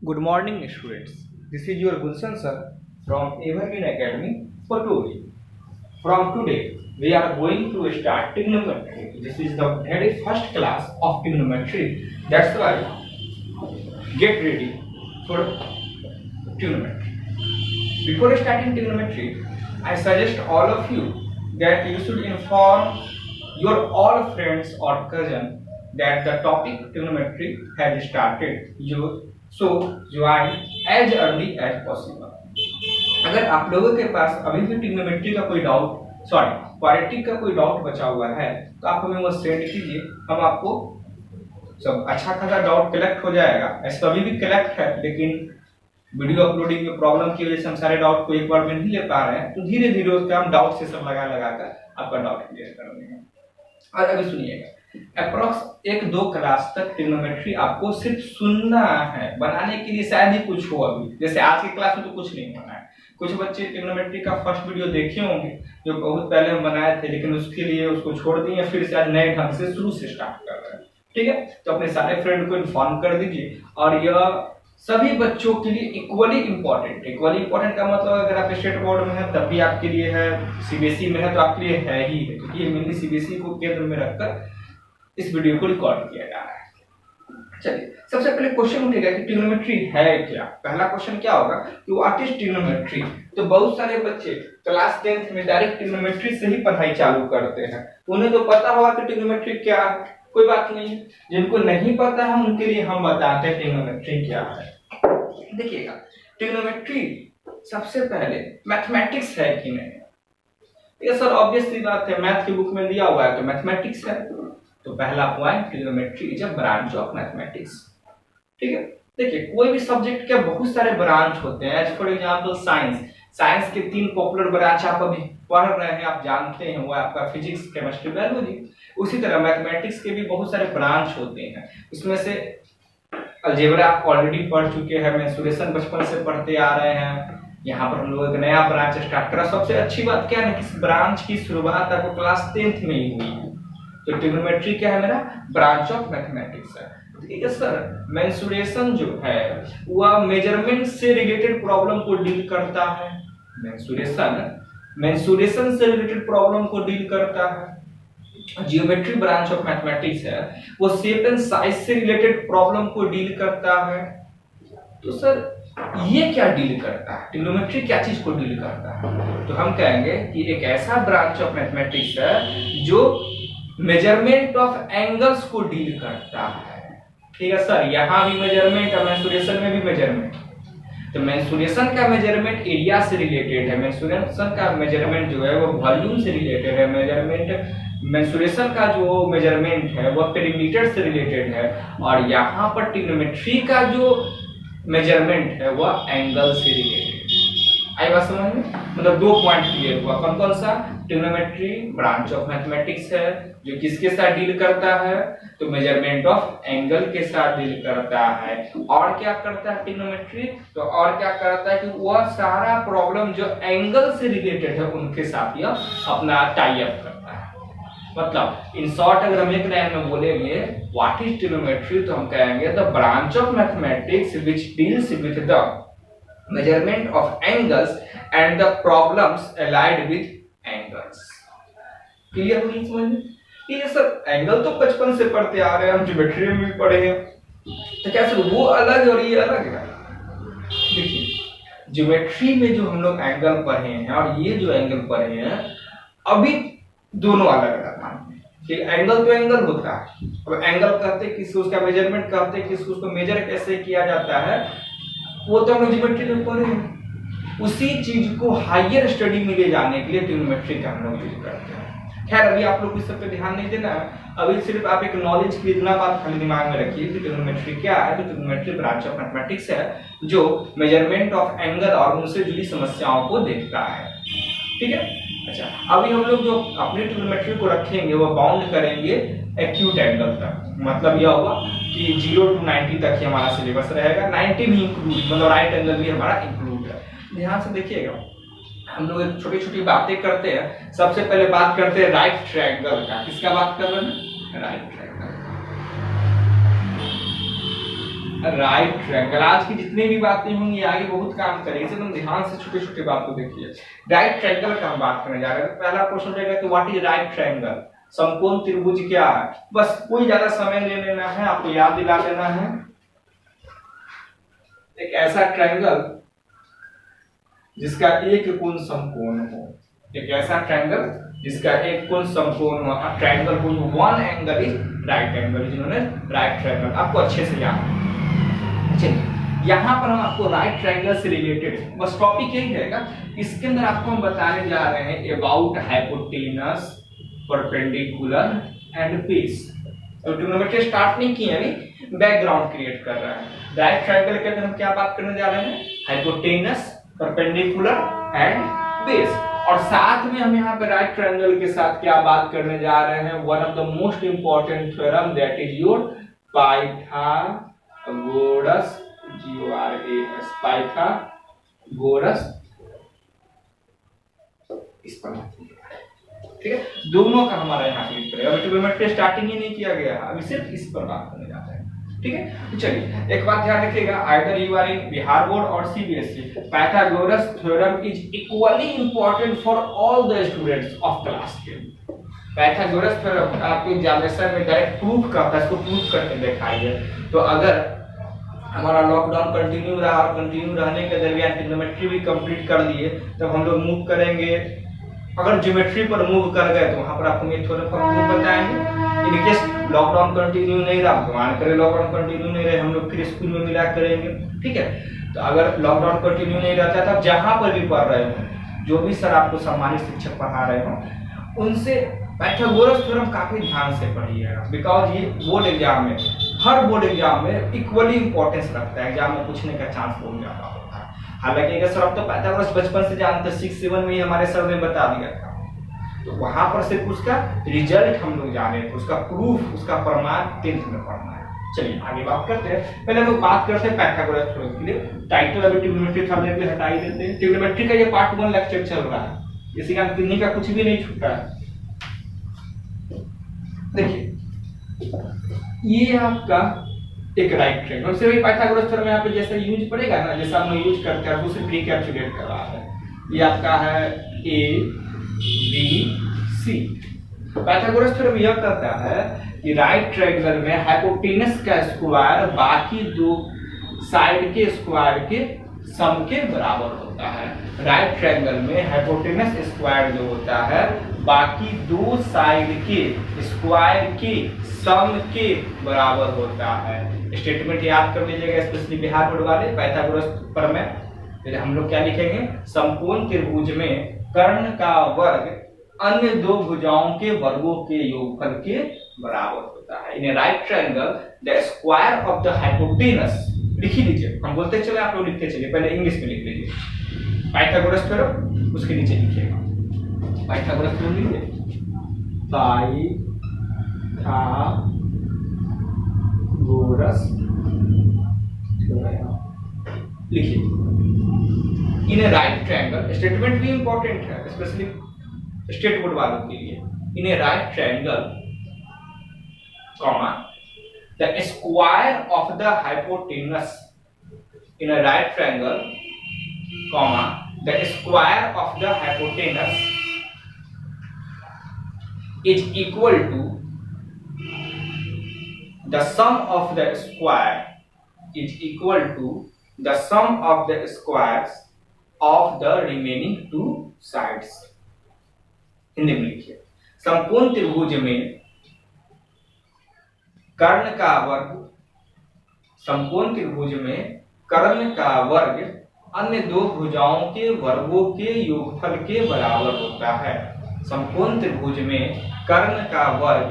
Good morning, students. This is your Gulshan sir from Evergreen Academy for today. From today, we are going to start trigonometry. This is the very first class of trigonometry. That's why get ready for trigonometry. Before starting trigonometry, I suggest all of you that you should inform your all friends or cousin that the topic trigonometry has started. So join as early as possible. अगर आप लोगों के पास अभी भी trigonometry का कोई doubt quadratic का कोई डाउट बचा हुआ है तो आप हमें वो सेंड कीजिए। हम आपको सब अच्छा खासा डाउट कलेक्ट हो जाएगा। ऐसे अभी भी कलेक्ट है, लेकिन वीडियो अपलोडिंग में प्रॉब्लम की वजह से हम सारे डाउट को एक बार में नहीं ले पा रहे हैं, तो धीरे धीरे उसका हम डाउट सेशन लगा कर आपका डाउट क्लियर कर देंगे। और अभी सुनिएगा, अप्रॉक्स 1-2 क्लास तक ट्रिग्नोमेट्री आपको सिर्फ सुनना है, बनाने के लिए शायद ही कुछ हो। अभी जैसे आज की क्लास में तो कुछ नहीं होना है। कुछ बच्चे ट्रिग्नोमेट्री का फर्स्ट वीडियो देखे होंगे जो बहुत पहले हम बनाए थे, लेकिन उसके लिए उसको छोड़ दिए, फिर से आज नए ढंग से शुरू से स्टार्ट कर रहे हैं। ठीक है, तो अपने सारे फ्रेंड को इन्फॉर्म कर दीजिए। और यह सभी बच्चों के लिए इक्वली इंपॉर्टेंट का मतलब अगर आप स्टेट बोर्ड में है तब भी आपके लिए है, सीबीएसई में है तो आपके लिए है ही है, क्योंकि ये मेनली सीबीएसई को केंद्र में रखकर इस वीडियो को रिकॉर्ड किया जा रहा है। चलिए, सबसे पहले क्वेश्चन उठेगा कि ट्रिग्नोमेट्री है क्या। पहला क्वेश्चन क्या होगा कि व्हाट इज ट्रिग्नोमेट्री। तो बहुत सारे बच्चे क्लास 10th में डायरेक्ट ट्रिग्नोमेट्री से ही पढ़ाई चालू करते हैं, उन्हें तो पता होगा कि ट्रिग्नोमेट्री क्या है, कोई बात नहीं। जिनको नहीं पता है उनके लिए हम बताते हैं ट्रिग्नोमेट्री क्या है। देखिएगा, ट्रिग्नोमेट्री सबसे पहले मैथमेटिक्स है कि नहीं। ये सर ऑब्वियस सी बात है, मैथ की बुक में दिया हुआ है तो मैथमेटिक्स है। तो पहला point, trigonometry is a branch of mathematics. ठीक है, देखिए कोई भी सब्जेक्ट के बहुत सारे ब्रांच होते हैं। एज फॉर एग्जांपल साइंस के 3 पॉपुलर ब्रांच आप अभी पढ़ रहे हैं, आप जानते हैं, वो आपका फिजिक्स, केमिस्ट्री, बायोलॉजी। उसी तरह मैथमेटिक्स के भी बहुत सारे ब्रांच होते हैं। इसमें से अलजेब्रा आप ऑलरेडी पढ़ चुके हैं, मेंसुरेशन बचपन से पढ़ते आ रहे हैं। यहाँ पर हम लोग एक नया ब्रांच स्टार्ट करा। सबसे अच्छी बात क्या है कि इस ब्रांच की शुरुआत आपको क्लास 10th में ही हुई है। तो ट्रिग्नोमेट्री क्या है, मेरा ब्रांच ऑफ मैथमेटिक्स है। ठीक है सर, मेंसुरेशन जो है वह मेजरमेंट से रिलेटेड प्रॉब्लम को डील करता है। मेंसुरेशन से रिलेटेड प्रॉब्लम को डील करता है। जियोमेट्री ब्रांच ऑफ मैथमेटिक्स है, वो शेप एंड साइज से रिलेटेड प्रॉब्लम को डील करता है। तो सर ये क्या डील करता है, ट्रिग्नोमेट्री क्या चीज को डील करता है। तो हम कहेंगे कि एक ऐसा ब्रांच ऑफ मैथमेटिक्स है जो मेजरमेंट ऑफ एंगल्स को डील करता है। ठीक है सर, यहाँ भी मेजरमेंट है, मेंसुरेशन में भी मेजरमेंट। तो मेंसुरेशन का मेजरमेंट एरिया से रिलेटेड है, मेंसुरेशन का मेजरमेंट जो है वो वॉल्यूम से रिलेटेड है, मेंसुरेशन का जो मेजरमेंट है वो पेरीमीटर से रिलेटेड है। और यहाँ पर ट्रिग्नोमेट्री का जो मेजरमेंट है वो एंगल से रिलेटेड है। आई बात समझ में? मतलब 2 पॉइंट क्लियर हुआ। कौन कौन सा? ट्रिग्नोमेट्री ब्रांच ऑफ मैथमेटिक्स है जो किसके साथ डील करता है, तो मेजरमेंट ऑफ एंगल के साथ डील करता है। और क्या करता है ट्रिग्नोमेट्री, तो और क्या करता है कि वह सारा प्रॉब्लम जो एंगल से रिलेटेड है उनके साथ यह अपना टाई अप करता है। मतलब इन शॉर्ट अगर हम एक लाइन में बोलेंगे व्हाट इज ट्रिग्नोमेट्री, तो हम कहेंगे the branch of mathematics which deals with the measurement of angles and the problems allied with angles। Clear हुई समझ में? ये सर एंगल तो बचपन से पढ़ते आ रहे हैं, हम ज्योमेट्री में भी पढ़े हैं, तो क्या सर वो अलग और ये अलग है? देखिए, ज्योमेट्री में जो हम लोग एंगल पढ़े हैं और ये जो एंगल पढ़े हैं अभी दोनों अलग अलग मानते हैं कि एंगल तो एंगल होता है। अब एंगल कहते हैं किसी, उसका मेजरमेंट कहते हैं किसी, उसको मेजर कैसे किया जाता है वो तो हम ज्योमेट्री में पढ़े हैं। उसी चीज को हायर स्टडी में ले जाने के लिए ट्रिग्नोमेट्री का हम लोग यूज करते हैं। खैर अभी आप लोग इस सब पे ध्यान नहीं देना है, अभी सिर्फ आप एक नॉलेज की इतना बात खाली दिमाग में रखिए कि ट्रिग्नोमेट्री क्या है। तो ट्रिग्नोमेट्री ब्रांच ऑफ मैथमेटिक्स है जो मेजरमेंट ऑफ एंगल और उनसे जुड़ी समस्याओं को देखता है। ठीक है, अच्छा अभी हम लोग जो अपनी ट्रिग्नोमेट्री को रखेंगे वो बाउंड करेंगे एक्यूट एंगल तक। मतलब यह होगा कि 0 to 90 तक ही हमारा सिलेबस रहेगा। 90 भी इंक्लूड, मतलब राइट एंगल भी हमारा इंक्लूड है। ध्यान से देखिएगा, हम लोग छोटी छोटी बातें करते हैं। सबसे पहले बात करते हैं राइट ट्रायंगल का। किसका बात कर रहे हैं? Right triangle. Right triangle. आज की जितनी भी बातें होंगी आगे बहुत काम करेंगे, इसे तुम ध्यान से छोटे छोटे बात को देखिए। राइट ट्रायंगल का हम बात करने जा रहे हैं। पहला क्वेश्चन रहेगा कि व्हाट इज राइट ट्रायंगल, समकोण त्रिभुज क्या है। बस कोई ज्यादा समय ले लेना है, आपको याद दिला देना है। एक ऐसा ट्रायंगल जिसका एक कोण समकोण हो, एक ऐसा ट्रायंगल जिसका एक कोण समकोण हो। ट्रायंगल को one angle is right angle, जिन्होंने राइट ट्रायंगल आपको अच्छे से याद है। चलिए यहाँ पर हम आपको राइट ट्रायंगल से रिलेटेड बस टॉपिक यही रहेगा। इसके अंदर आपको हम बताने जा रहे हैं about hypotenuse, perpendicular and base. तो ट्रिग्नोमेट्री स्टार्ट नहीं किया, अभी बैकग्राउंड क्रिएट कर रहा है। राइट ट्रायंगल के अंदर हम क्या बात करने जा रहे हैं, हाइपोटेनस, परपेंडिकुलर एंड बेस। और साथ में हम यहाँ पे राइट ट्रायंगल के साथ क्या बात करने जा रहे हैं, one of the most important theorem that is your Pythagoras, GORAS, Pythagoras. इस पर ठीक है, दोनों का हमारा यहाँ क्लिक करेगा। अभी ट्रिग्नोमेट्री स्टार्टिंग ही नहीं किया गया है, अभी सिर्फ इस पर बात करने जाते हैं। ठीक है, तो चलिए एक बात ध्यान रखिएगा, either you are in Bihar board or CBSE, Pythagoras theorem is equally important for all the students of class 10। Pythagoras theorem आपके एग्जामिनेशन में डायरेक्ट प्रूफ करता है, इसको प्रूफ करके दिखाइए। तो अगर हमारा लॉकडाउन कंटिन्यू रहा और कंटिन्यू रहने के दरमियान ट्रिग्नोमेट्री भी कंप्लीट कर दिए, तब हम लोग मूव करेंगे। अगर ज्योमेट्री पर मूव कर गए तो वहां पर आपको ये थ्योरम का प्रूफ बताएंगे। इन केस लॉकडाउन कंटिन्यू नहीं रहा, भगवान करे लॉकडाउन कंटिन्यू नहीं रहे, हम लोग फिर स्कूल में मिला करेंगे। ठीक है, तो अगर लॉकडाउन कंटिन्यू नहीं रहता तब जहां पर भी पढ़ रहे हो, जो भी सर आपको सम्मानित शिक्षक पढ़ा रहे हो, उनसे पाइथागोरस थ्योरम काफी ध्यान से पढ़िएगा। बिकॉज ये बोर्ड एग्जाम में, हर बोर्ड एग्जाम में इक्वली इंपॉर्टेंस रखता है, एग्जाम में पूछने का चांस बहुत ज्यादा होता है। हालांकि अगर सर आप तो पाइथागोरस बचपन से जानते, 6-7 में ही हमारे सर ने बता दिया था, तो वहां पर सिर्फ उसका रिजल्ट हम लोग जाने थे, उसका प्रूफ, उसका प्रमाण 10th में पढ़ना है। चलिए आगे बात करते हैं। पहले हम लोग बात करते हैं पाइथागोरस थ्योरम के लिए। टाइटल अभी ट्रिग्नोमेट्री था, लेके हटा ही देते हैं। ट्रिग्नोमेट्री का ये पार्ट 1 लेक्चर चल रहा है, इसी का किन्हीं का कुछ भी नहीं छूटा है। देखिए ये आपका एक राइट ट्रायंगल से वही पाइथागोरस थ्योरम यहाँ पे जैसे यूज पड़ेगा ना, जैसा हम यूज करते हैं, उसे रिकैप्चुलेट कर रहा है। ये आपका है ABC। पाइथागोरस थ्योरम यह कहता है कि राइट ट्रायंगल में हाइपोटेनस का स्क्वायर बाकी दो साइड के स्क्वायर के सम के बराबर होता है। राइट ट्रायंगल में हाइपोटेनस स्क्वायर जो होता है बाकी दो साइड के स्क्वायर के सम के बराबर होता है। स्टेटमेंट याद कर लीजिएगा, स्पेशली बिहार बोर्ड वाले। पाइथागोरस पर में फिर हम लोग क्या लिखेंगे, समकोण त्रिभुज में कर्ण का वर्ग अन्य दो भुजाओं के वर्गों के योगफल के बराबर होता है। इन right triangle the square of the hypotenuse, लिख ही लीजिए, हम बोलते चले आप लोग लिखते चलिए, पहले इंग्लिश में लिख लीजिए पाइथागोरस थ्योरम, उसके नीचे लिखिएगा पाइथागोरस थ्योरम लिखिए, पाइथागोरस लिखिए। इन राइट ट्रायंगल, स्टेटमेंट भी इंपॉर्टेंट है स्पेशली स्टेट बोर्ड वालों के लिए। In a right triangle comma the square of the hypotenuse, in a right triangle comma the square of the hypotenuse is equal to the sum of the square, is equal to the sum of the squares of the remaining two sides. Hindi में लिखिए, समकोण त्रिभुज में कर्ण का वर्ग, समकोण त्रिभुज में कर्ण का वर्ग अन्य दो भुजाओं के वर्गों के योगफल के बराबर होता है। समकोण त्रिभुज में कर्ण का वर्ग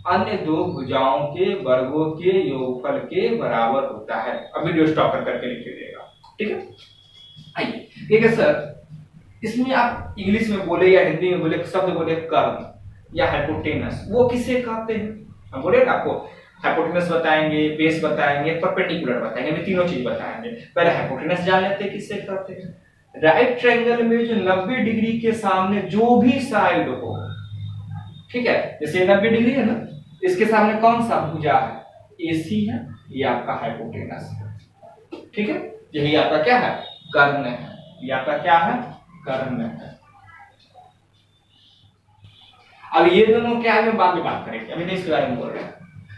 अन्य दो भुजाओं के वर्गों के योगफल के बराबर होता है। अब वीडियो स्टॉप करके लिख लीजिएगा, ठीक है। आइए, ठीक है सर, इसमें आप इंग्लिश में बोले या हिंदी में बोले, शब्द बोले कर्ण या हाइपोटेनस, वो किसे कहते हैं? हम बोले ना आपको, हाइपोटेनस बताएंगे, बेस बताएंगे, परपेंडिकुलर बताएंगे, ये तीनों चीज बताएंगे। पहले हाइपोटेनस जान लेते हैं किससे कहते हैं। राइट ट्रायंगल में जो 90 डिग्री के सामने जो भी साइड हो, ठीक है, जैसे 90 डिग्री है ना, इसके सामने कौन सा भुजा है? AC है, ये आपका हाइपोटेनस है। ठीक है, यही आपका क्या है, कर्ण है। ये आपका क्या है, कर्ण है। अब ये दोनों क्या है, बाद में बात करेंगे, अभी नहीं इसके बारे में बोल रहे हैं।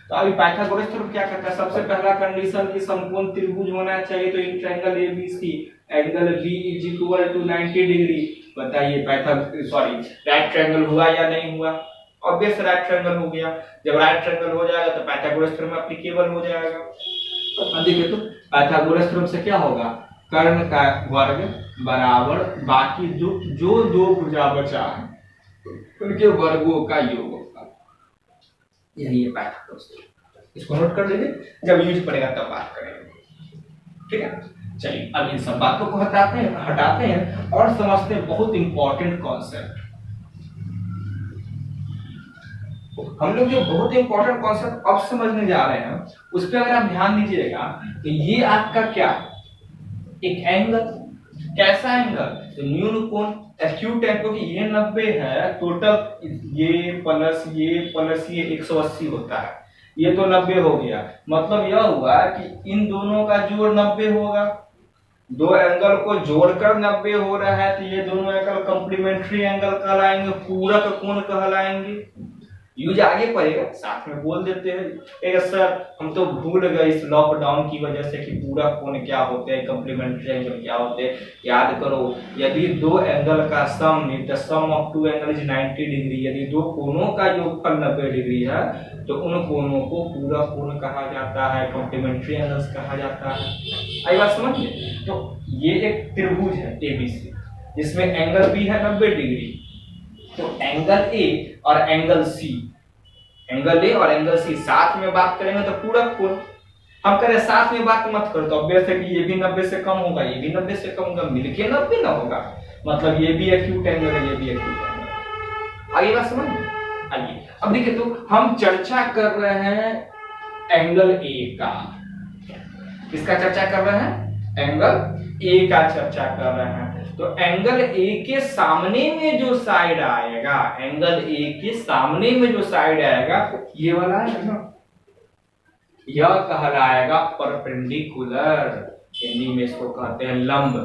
तो अभी पाइथागोरस थ्योरम क्या कहता है, सबसे पहला कंडीशन कि समकोण त्रिभुज होना चाहिए, तो in triangle ABC angle B is equal to 90 degree. बताइए राइट ट्रायंगल हुआ या नहीं हुआ? ऑब्वियस राइट ट्रायंगल हो गया। जब राइट ट्रायंगल हो जाएगा तो पाइथागोरस थ्योरम एप्लीकेबल हो जाएगा। अब देखिए तो पाइथागोरस थ्योरम से क्या होगा, कर्ण का वर्ग बराबर बाकी जो दो भुजा बचा है उनके वर्गों का योग होगा। यही है पाइथागोरस थ्योरम, इसको नोट कर लीजिए, जब यूज पड़ेगा तब बात करेंगे। ठीक है, चलिए अब इन सब बातों को हटाते हैं और समझते हैं बहुत इंपॉर्टेंट कॉन्सेप्ट। हम लोग जो बहुत इंपॉर्टेंट कॉन्सेप्ट अब समझने जा रहे हैं उस पर अगर आप ध्यान दीजिएगा तो ये आपका क्या, एक एंगल, कैसा एंगल, तो न्यून कोण एक्यूट है, क्योंकि ये 90 है टोटल, ये प्लस ये 180 होता है, ये तो 90 हो गया। मतलब यह हुआ कि इन दोनों का जोड़ 90 होगा, दो एंगल को जोड़कर 90 हो रहा है, तो ये दोनों एंगल कंप्लीमेंट्री एंगल कहलाएंगे, पूरक कोण कहलाएंगे। यूज आगे पड़ेगा, साथ में बोल देते हैं। एक सर हम तो भूल गए इस लॉकडाउन की वजह से कि पूरा कोण क्या होते हैं, कंप्लीमेंट्री एंगल क्या होते हैं। याद करो, यदि दो एंगल का sum the sum of two angle is 90 degree, यदि दो कोणों का योगफल 90 डिग्री है तो उन कोणों को पूरा कोण कहा जाता है, कंप्लीमेंट्री एंगल्स कहा जाता है। आई बात समझिए। तो ये एक त्रिभुज है एबीसी जिसमें एंगल बी है 90 डिग्री, तो एंगल ए और एंगल सी, एंगल ए और एंगल सी साथ में बात करेंगे तो पूरक कोण। हम करें साथ में बात मत करो तो ऑब्वियस है कि ये भी 90 से कम होगा, ये भी 90 से कम होगा, मिलके 90 ना होगा, मतलब ये भी एक्यूट एंगल है, ये भी एक्यूट एंगल। आगे बात समझ में? आइए अब देखिए, तो हम चर्चा कर रहे हैं एंगल ए का। किसका चर्चा कर रहे हैं? एंगल ए का चर्चा कर रहे हैं। तो एंगल ए के सामने में जो साइड आएगा, एंगल ए के सामने में जो साइड आएगा ये वाला है ना, यह कहलाएगा परपेंडिकुलर, हिंदी में इसको कहते हैं लंब।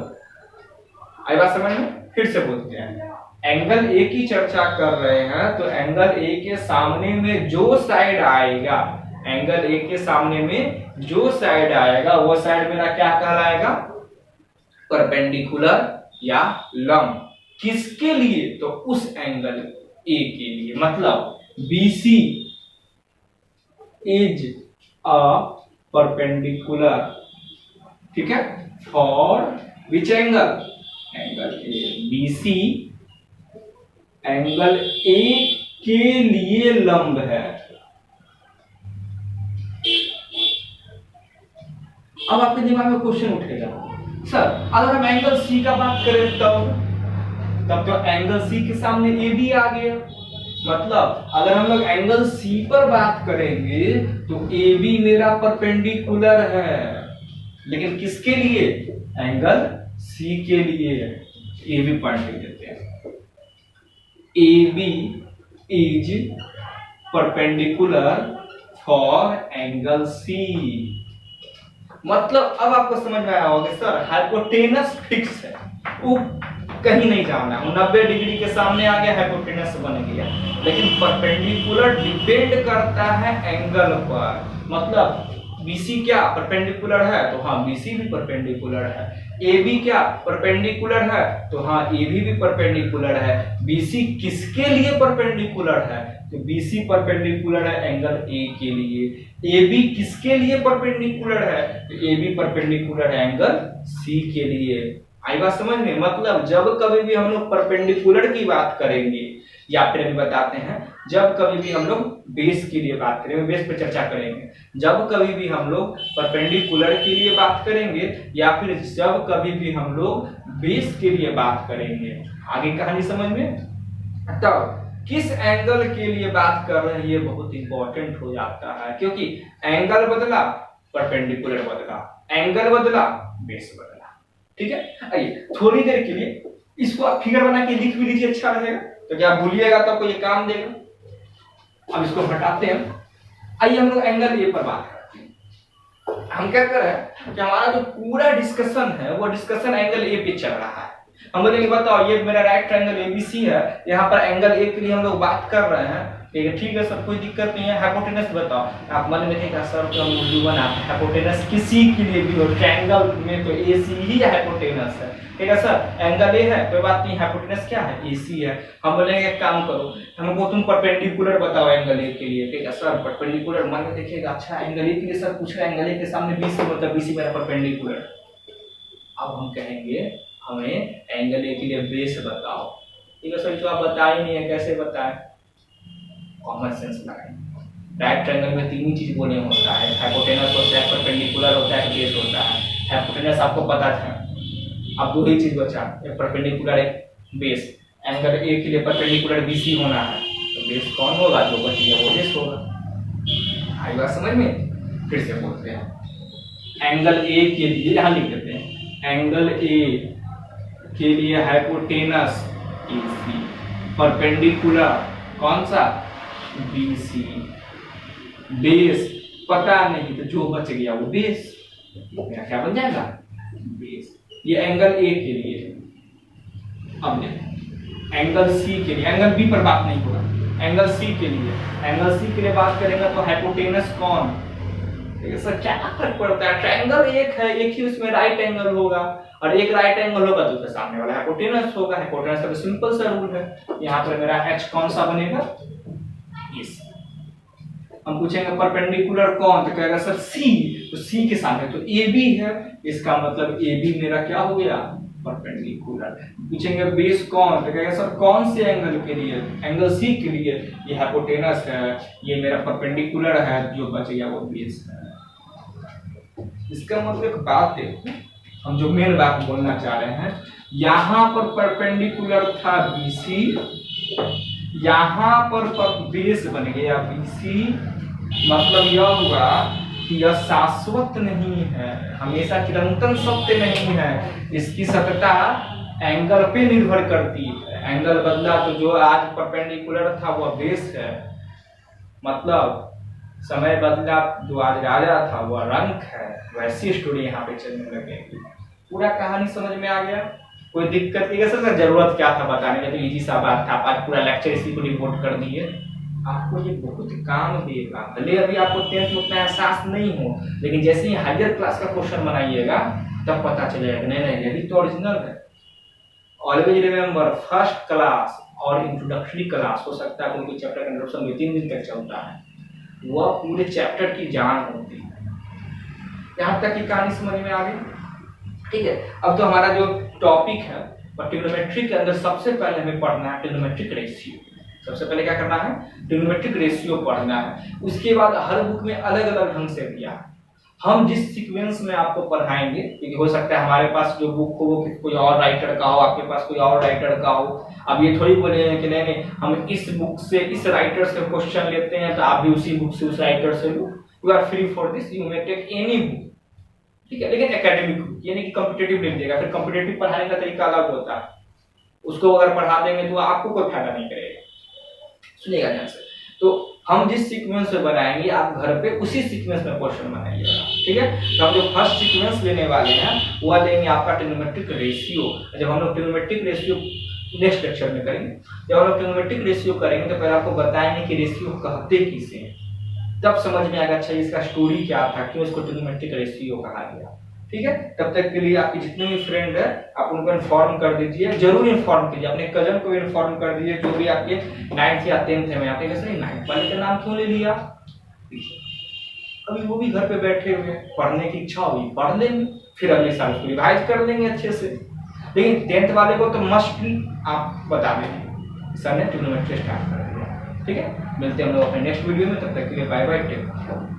आई बात समझ में? फिर से बोलते हैं, एंगल ए की चर्चा कर रहे हैं, तो एंगल ए के सामने में जो साइड आएगा, एंगल ए के सामने में जो साइड आएगा वो साइड मेरा क्या कहलाएगा? परपेंडिकुलर या लंब। किसके लिए? तो उस एंगल ए के लिए, मतलब BC इज अ परपेंडिकुलर, ठीक है, for which angle? Angle A. BC angle A के लिए लंब है। अब आपके दिमाग में क्वेश्चन उठेगा, सर अगर हम एंगल सी का बात करें तब तो एंगल सी के सामने ए भी आ गया, मतलब अगर हम लोग एंगल सी पर बात करेंगे तो ए बी मेरा परपेंडिकुलर है, लेकिन किसके लिए? एंगल सी के लिए। ए बी पढ़ के देते हैं, A B is perpendicular for angle C. मतलब अब आपको समझ में आया होगा सर हाइपोटेनस फिक्स है, वो कहीं नहीं जाना है, 90 डिग्री के सामने आ गया, हाइपोटेनस बन गया, लेकिन परपेंडिकुलर डिपेंड करता है एंगल पर। मतलब BC क्या परपेंडिकुलर है? तो हाँ BC भी परपेंडिकुलर है। AB क्या परपेंडिकुलर है? तो हाँ AB भी परपेंडिकुलर है। BC किसके लिए परपेंडिकुलर है? तो BC परपेंडिकुलर है एंगल A के लिए। AB किसके लिए परपेंडिकुलर है? तो AB परपेंडिकुलर है एंगल C के लिए। आई बात समझ में? मतलब जब कभी भी हम लोग परपेंडिकुलर की बात करेंगे, या फिर अभी बताते हैं, जब कभी भी हम लोग बेस के लिए बात करेंगे, बेस पर चर्चा करेंगे, जब कभी भी हम लोग परपेंडिकुलर के लिए बात करेंगे, या फिर जब कभी भी हम लोग बेस के लिए बात करेंगे, आगे कहानी समझ में? तब किस एंगल के लिए बात कर रहे हैं ये बहुत इंपॉर्टेंट हो जाता है, क्योंकि एंगल बदला परपेंडिकुलर बदला, एंगल बदला बेस बदला। ठीक है, आइए थोड़ी देर के लिए इसको आप फिगर बना के लिख भी लीजिए, अच्छा रहेगा, तो क्या भूलिएगा तो आपको ये काम देगा। अब इसको हटाते हैं, आइए हम लोग एंगल ए पर बात करते हैं। हम क्या कर रहे हैं कि हमारा जो पूरा डिस्कशन है वो डिस्कशन एंगल ए पे चल रहा है। हम बोलेंगे बताओ ये मेरा राइट ट्रायंगल एबीसी है, यहाँ पर एंगल ए के लिए हम लोग बात कर रहे हैं, ठीक है सर कोई दिक्कत नहीं है। हाइपोटेनस बताओ, आप मन में देखा सर तो हम हाइपोटेनस किसी के लिए भी हो, ट्रायंगल में तो एसी ही हाइपोटेनस है, ठीक है सर। एंगल ए है कोई बात नहीं, हाइपोटेनस क्या है एसी है। हम बोलेंगे एक काम करो हमको तुम परपेंडिकुलर बताओ एंगल ए के लिए, ठीक है सर। परपेंडिकुलर मन में देखिएगा, अच्छा एंगल ए के लिए सर पूछ रहे हैं, एंगल ए के सामने बीसी मतलब बीसी मेरा परपेंडिकुलर। अब हम कहेंगे हमें एंगल ए के लिए बेस बताओ, ठीक है सर। जो आप बता ही नहीं है कैसे बताएं, कॉमन सेंस लगाएं। राइट ट्रायंगल में तीन ही चीज बोले होता है, हाइपोटेनस होता है, परपेंडिकुलर होता है, बेस होता है। हाइपोटेनस आपको पता था, अब दो ही चीज बचा, एक परपेंडिकुलर एक बेस। एंगल ए के लिए परपेंडिकुलर बीसी होना है, तो बेस कौन होगा, जो बची है वो बेस होगा। आई बात समझ में? फिर से बोलते हैं एंगल ए के लिए, यहां लिख देते हैं एंगल ए के लिए हाइपोटेनस एसी, परपेंडिकुलर कौन सा बीसी, बेस पता नहीं तो जो बच गया वो बेस, मेरा क्या बन जाएगा बेस। ये एंगल ए के लिए। अब देखो एंगल सी के लिए, एंगल बी पर बात नहीं होगा, एंगल सी के लिए, एंगल सी के लिए बात करेंगे तो हाइपोटेनस कौन, सर क्या फर्क पड़ता है, ट्रायंगल एक है, एक ही उसमें राइट एंगल होगा, और एक राइट एंगल होगा तो उसके सामने वाला हाइपोटेनस होगा। हाइपोटेनस का तो सिंपल सा रूल है। यहाँ पर मेरा h कौन सा बनेगा, इस। हम पूछेंगे परपेंडिकुलर कौन, तो कहेगा सर c, तो c के सामने तो ab है, इसका मतलब ab मेरा क्या हो गया परपेंडिकुलर। पूछेंगे बेस कौन, तो कहेगा सर कौन से एंगल के लिए, एंगल c के लिए, ये हाइपोटेनस है, ये मेरा परपेंडिकुलर है, जो बच गया वो बेस है। इसका मतलब एक बात देखो, हम जो मेन बात बोलना चाह रहे हैं, यहां पर परपेंडिकुलर था BC, यहां पर बेस बन गया BC, मतलब यह हुआ कि यह शाश्वत नहीं है, हमेशा चिरंतन सत्य नहीं है, इसकी सत्यता एंगल पे निर्भर करती है। एंगल बदला तो जो आज परपेंडिकुलर था वह बेस है, मतलब समय बदला जो आज राजा था वह रंक है। वैसी स्टोरी यहाँ पे चलने लगेगी। पूरा कहानी समझ में आ गया? कोई दिक्कत नहीं है सर, जरूरत क्या था बताने में, तो इजी सा बात था। आज पूरा लेक्चर इसी को डिवोट कर दिए। आपको ये बहुत काम देगा, भले अभी आपको 10th में उतना एहसास नहीं हो, लेकिन जैसे ही हायर क्लास का क्वेश्चन बनाइएगा तब पता चलेगा नहीं नहीं यही तो ओरिजिनल है। ऑलवेज रिमेंबर फर्स्ट क्लास और इंट्रोडक्टरी क्लास, हो सकता है कोई चैप्टर का इंट्रोडक्शन 2-3 दिन तक चलता है, वह पूरे चैप्टर की जान होती है। यहाँ तक की कहानी समझ में आ गई? ठीक है। अब तो हमारा जो टॉपिक है ट्रिग्नोमेट्री के अंदर सबसे पहले हमें पढ़ना है ट्रिग्नोमेट्रिक रेशियो। सबसे पहले क्या करना है, ट्रिग्नोमेट्रिक रेशियो पढ़ना है। उसके बाद हर बुक में अलग अलग ढंग से दिया है, हम जिस सीक्वेंस में आपको पढ़ाएंगे, क्योंकि हो सकता है हमारे पास जो बुक हो वो कोई और राइटर का हो, आपके पास कोई और राइटर का हो। अब ये थोड़ी बोले कि नहीं नहीं हम इस बुक से इस राइटर से क्वेश्चन लेते हैं तो आप भी उसी बुक से उस राइटर से लो। You are free for this, you may take any book, ठीक है, लेकिन एकेडमिक बुक, यानी कि कॉम्पिटिटिव लिख देगा। फिर कॉम्पिटिटिव पढ़ाने का तरीका अलग होता है, उसको अगर पढ़ा देंगे तो आपको कोई फायदा नहीं करेगा। सुनिएगा ध्यान से। तो हम जिस सीक्वेंस में बनाएंगे आप घर पे उसी सीक्वेंस में क्वेश्चन बनाइएगा, ठीक है। तो हम जो फर्स्ट सीक्वेंस लेने वाले हैं वह लेंगे आपका ट्रिग्नोमेट्रिक रेशियो। जब हम लोग ट्रिग्नोमेट्रिक रेशियो नेक्स्ट लेक्चर में करेंगे, जब हम लोग ट्रिग्नोमेट्रिक रेशियो करेंगे तो पहले आपको बताएंगे कि रेशियो कहते किसे हैं, तब समझ में आएगा अच्छा इसका स्टोरी क्या था, क्यों इसको ट्रिग्नोमेट्रिक रेशियो कहा गया, ठीक है। तब तक के लिए आपके जितने भी फ्रेंड है आप उनको इन्फॉर्म कर दीजिए, जरूर इन्फॉर्म कीजिए, अपने कजन को इन्फॉर्म कर दीजिए, जो भी आपके 9th या 10th में। आपने कैसे 9th वाले का नाम क्यों ले लिया, अभी वो भी घर पे बैठे हुए, पढ़ने की इच्छा हुई पढ़ लेंगे, फिर अगले साल उसको रिवाइज कर लेंगे अच्छे से। लेकिन 10th वाले को तो मस्टली आप बता देंगे सर ने ट्रिग्नोमेट्री स्टार्ट कर दिया, ठीक है। मिलते हैं हम लोग अपने नेक्स्ट वीडियो में, तब तक के लिए बाय बाय, टेक केयर।